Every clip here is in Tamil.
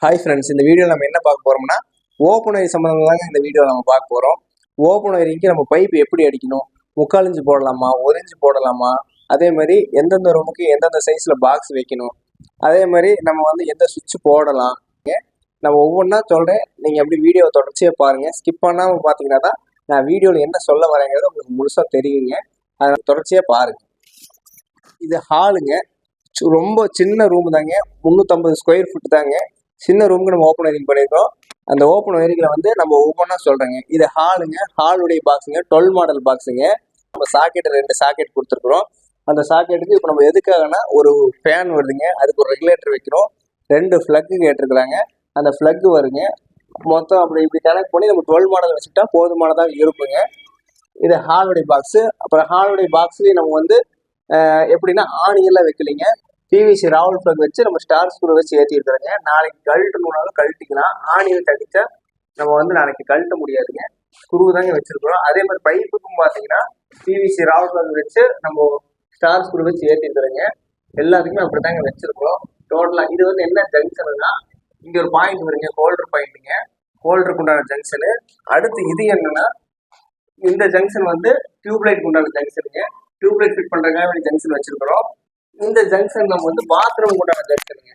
ஹாய் ஃப்ரெண்ட்ஸ், இந்த வீடியோவில் நம்ம என்ன பார்க்க போகிறோம்னா ஓப்பன் ஒயர் சம்மந்தமாக இந்த வீடியோவில் நம்ம பார்க்க போகிறோம். ஓப்பன் ஒயரிங்க்கு நம்ம பைப் எப்படி அடிக்கணும், 3/4 இன்ச்சு போடலாமா, 1 இன்ச்சு போடலாமா, அதே மாதிரி எந்தெந்த ரூமுக்கு எந்தெந்த சைஸில் பாக்ஸ் வைக்கணும், அதே மாதிரி நம்ம வந்து எந்த சுவிட்ச் போடலாம், நம்ம ஒவ்வொன்றா சொல்கிறேன். நீங்கள் எப்படி வீடியோவை தொடர்ச்சியாக பாருங்கள். ஸ்கிப் பண்ணாமல் பார்த்தீங்கன்னா தான் நான் வீடியோவில் என்ன சொல்ல வரேங்கிறது உங்களுக்கு முழுசாக தெரியுங்க. அதை தொடர்ச்சியாக பாருங்கள். இது ஹாலுங்க, ரொம்ப சின்ன ரூம் தாங்க, 350 ஸ்கொயர் ஃபீட் தாங்க. சின்ன ரூமுக்கு நம்ம ஓப்பன் ஒயரிங் பண்ணியிருக்கோம். அந்த ஓப்பன் ஒயரிங்கில் வந்து நம்ம ஒவ்வொன்றா சொல்கிறேங்க. இது ஹாலுங்க, ஹாலுடைய பாக்ஸுங்க, 12 மாடல் பாக்ஸுங்க. நம்ம சாக்கெட்டு 2 சாக்கெட் கொடுத்துருக்குறோம். அந்த சாக்கெட்டுக்கு இப்போ நம்ம எதுக்காகனா ஒரு ஃபேன் வருதுங்க, அதுக்கு ஒரு ரெகுலேட்டர் வைக்கிறோம். 2 ஃப்ளக்கு கேட்டிருக்கிறாங்க, அந்த ஃப்ளக்கு வருங்க. மொத்தம் அப்படி இப்படி கனெக்ட் பண்ணி நம்ம 12 மாடல் வச்சுட்டா போதுமானதாக இருக்குங்க. இது ஹாலுடைய பாக்ஸு. அப்புறம் ஹாலுடைய பாக்ஸ்லேயும் நம்ம வந்து எப்படின்னா ஆணியெல்லாம் வைக்கலிங்க, பிவிசி ராவல் பிளக் வச்சு நம்ம ஸ்டார் ஸ்க்ரூ வச்சு ஏற்றி இருக்கிறோங்க. நாளைக்கு கழட்டணுனாலும் கழட்டிக்கலாம். ஆணியில் கட்டிச்சா நம்ம வந்து நாளைக்கு கழட்ட முடியாதுங்க, ஸ்க்ரூ தாங்க வச்சிருக்கிறோம். அதே மாதிரி பைப்புக்கும் பார்த்தீங்கன்னா பிவிசி ராவல் பிளக் வச்சு நம்ம ஸ்டார் ஸ்க்ரூ வச்சு ஏற்றி இருக்கிறோங்க. எல்லாத்துக்குமே அப்படி தாங்க வச்சிருக்கிறோம். டோட்டலாக இது வந்து என்ன ஜங்ஷனுன்னா, இங்கே ஒரு பாயிண்ட் வருங்க, ஹோல்டர் பாயிண்ட்டுங்க, ஹோல்டருக்கு உண்டான ஜங்ஷனு. அடுத்து இது என்னன்னா, இந்த ஜங்ஷன் வந்து டியூப்லைட் உண்டான ஜங்ஷனுங்க. டியூப்லைட் ஃபிட் பண்ணுறதுக்காக ஜங்ஷன் வச்சிருக்கிறோம். இந்த ஜங்ஷன் நம்ம வந்து பாத்ரூம் உண்டான ஜங்ஷனுங்க.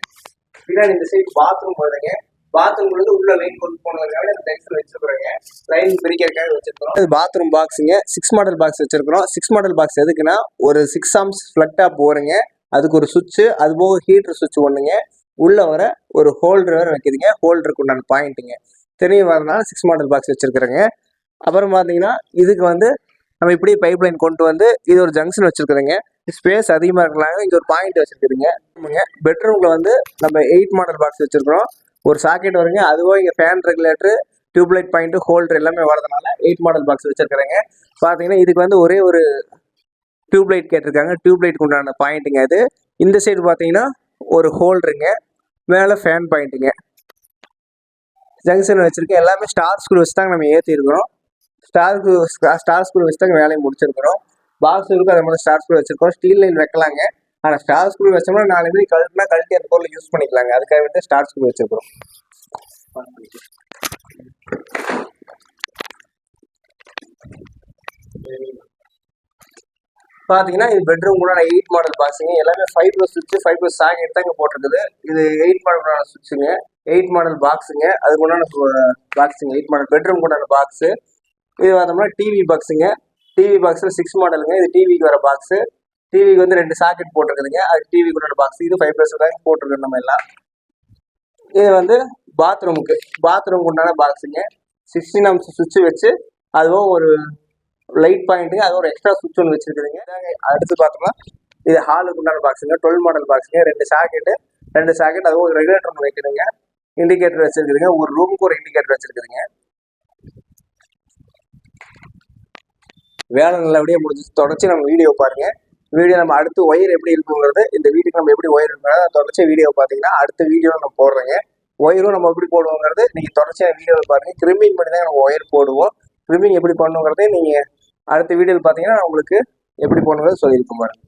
பின்னாடி இந்த சைடு பாத்ரூம் வருதுங்க. பாத்ரூம் வந்து உள்ள லைன் கொண்டு போனதுக்காக இந்த ஜங்ஷன் வச்சிருக்கிறோங்க, லைன் பிரிக்கிறதுக்காக வச்சிருக்கிறோம். இது பாத்ரூம் பாக்ஸுங்க, 6 மாடல் பாக்ஸ் வச்சிருக்கிறோம். 6 மாடல் பாக்ஸ் எதுக்குன்னா, ஒரு 6 ஆம்ஸ் ஃபிளக் டாப் போறீங்க, அதுக்கு ஒரு சுவிட்சு, அது போக ஹீட்டர் சுவிட்ச் ஒண்ணுங்க, உள்ள வர ஒரு ஹோல்டர் வேற வைக்குதுங்க, ஹோல்டருக்கு உண்டான பாயிண்ட்டுங்க. தெரிய வரதுனால 6 மாடல் பாக்ஸ் வச்சிருக்கிறேங்க. அப்புறம் பார்த்தீங்கன்னா இதுக்கு வந்து நம்ம இப்படி பைப் லைன் கொண்டு வந்து இது ஒரு ஜங்ஷன் வச்சிருக்கிறேங்க. ஸ்பேஸ் அதிகமாக இருக்கலாங்க. இங்கே ஒரு பாயிண்ட் வச்சிருக்குதுங்க. பெட்ரூமில் வந்து நம்ம 8 மாடல் பாக்ஸ் வச்சிருக்கிறோம். ஒரு சாக்கெட் வருங்க, அதுவும் இங்கே fan regulator, tubelight point, holder எல்லாமே வரதுனால 8 மாடல் பாக்ஸ் வச்சிருக்கிறேங்க. பார்த்தீங்கன்னா இதுக்கு வந்து ஒரே ஒரு டியூப்லைட் கேட்டிருக்காங்க, டியூப்லைட்டுக்கு உண்டான பாயிண்ட்டுங்க அது. இந்த சைடு பார்த்தீங்கன்னா ஒரு ஹோல்டருங்க, மேலே ஃபேன் பாயிண்ட்டுங்க, ஜங்ஷன் வச்சிருக்கேன். எல்லாமே ஸ்டார் ஸ்க்ரூ வச்சு தாங்க நம்ம ஏற்றிருக்கிறோம். ஸ்டார் ஸ்க்ரூ வச்சு தாங்க வேலையை முடிச்சிருக்கிறோம். பாக்ஸ் இருக்கு, அதை மாதிரி ஸ்டார் ஸ்க்ரூ வச்சிருக்கோம். ஸ்டீல் லைன் வைக்கலாங்க, ஆனால் ஸ்டார் ஸ்க்ரூ வச்சோம்னா 4 மணி கழட்டி அந்த பொருள் யூஸ் பண்ணிக்கலாங்க. அதுக்காக வந்து ஸ்டார் ஸ்க்ரூ வச்சிருக்கிறோம். பார்த்தீங்கன்னா இது பெட்ரூம் கூட 8 மாடல் பாக்ஸுங்க. எல்லாமே 5 சுவிட்ச், 5 சாக்கெட் தாங்க போட்டிருக்குது. இது 8 மாடல் சுவிட்சுங்க, 8 மாடல் பாக்ஸுங்க, அதுக்கு உண்டான பாக்ஸுங்க, 8 மாடல் பெட்ரூம் உண்டான பாக்ஸு. இது பார்த்தோம்னா டிவி பாக்ஸுங்க. டிவி பாக்ஸில் 6 மாடலுங்க. இது டிவிக்கு வர பாக்ஸு. டிவிக்கு வந்து 2 சாக்கெட் போட்டிருக்குதுங்க, அது டிவிக்கு உண்டான பாக்ஸ். இது 5 தாங்க போட்டிருக்கோம் நம்ம எல்லாம். இது வந்து பாத்ரூமுக்கு உண்டான பாக்ஸுங்க. 16 ஆம்ஸ் சுவிட்சு வச்சு அதுவும் ஒரு லைட் பாயிண்ட்டுங்க, அது ஒரு எக்ஸ்ட்ரா சுவிட்ச் ஒன்று வச்சிருக்குதுங்க. அடுத்து பார்த்தோம்னா இது ஹாலுக்கு உண்டான பாக்ஸுங்க, 12 மாடல் பாக்ஸுங்க. 2 சாக்கெட் அதுவும் ஒரு ரெகுலேட்டர் ஒன்று வைக்கணுங்க, இண்டிகேட்டர் வச்சிருக்குதுங்க. ஒரு ரூமுக்கு ஒரு இண்டிகேட்டர் வச்சிருக்குதுங்க. வேலை நல்லபடியாக முடிஞ்சு. தொடர்ச்சி நம்ம வீடியோ பாருங்க. வீடியோ நம்ம அடுத்து ஒயர் எப்படி இருக்குங்கிறது, இந்த வீட்டுக்கு நம்ம எப்படி ஒயர் இருக்குங்கிறத தொடர்ச்சி வீடியோ பார்த்தீங்கன்னா அடுத்த வீடியோ நம்ம போடுறோங்க. ஒயரும் நம்ம எப்படி போடுவோங்கிறது நீங்கள் தொடர்ச்சியாக வீடியோவில் பாருங்கள். கிரிமிங் பண்ணி தான் நம்ம ஒயர் போடுவோம். கிரிமிங் எப்படி பண்ணுங்கிறதே நீங்கள் அடுத்த வீடியோவில் பார்த்தீங்கன்னா உங்களுக்கு எப்படி போடணுங்கிறது சொல்லியிருக்கோம் பாருங்க.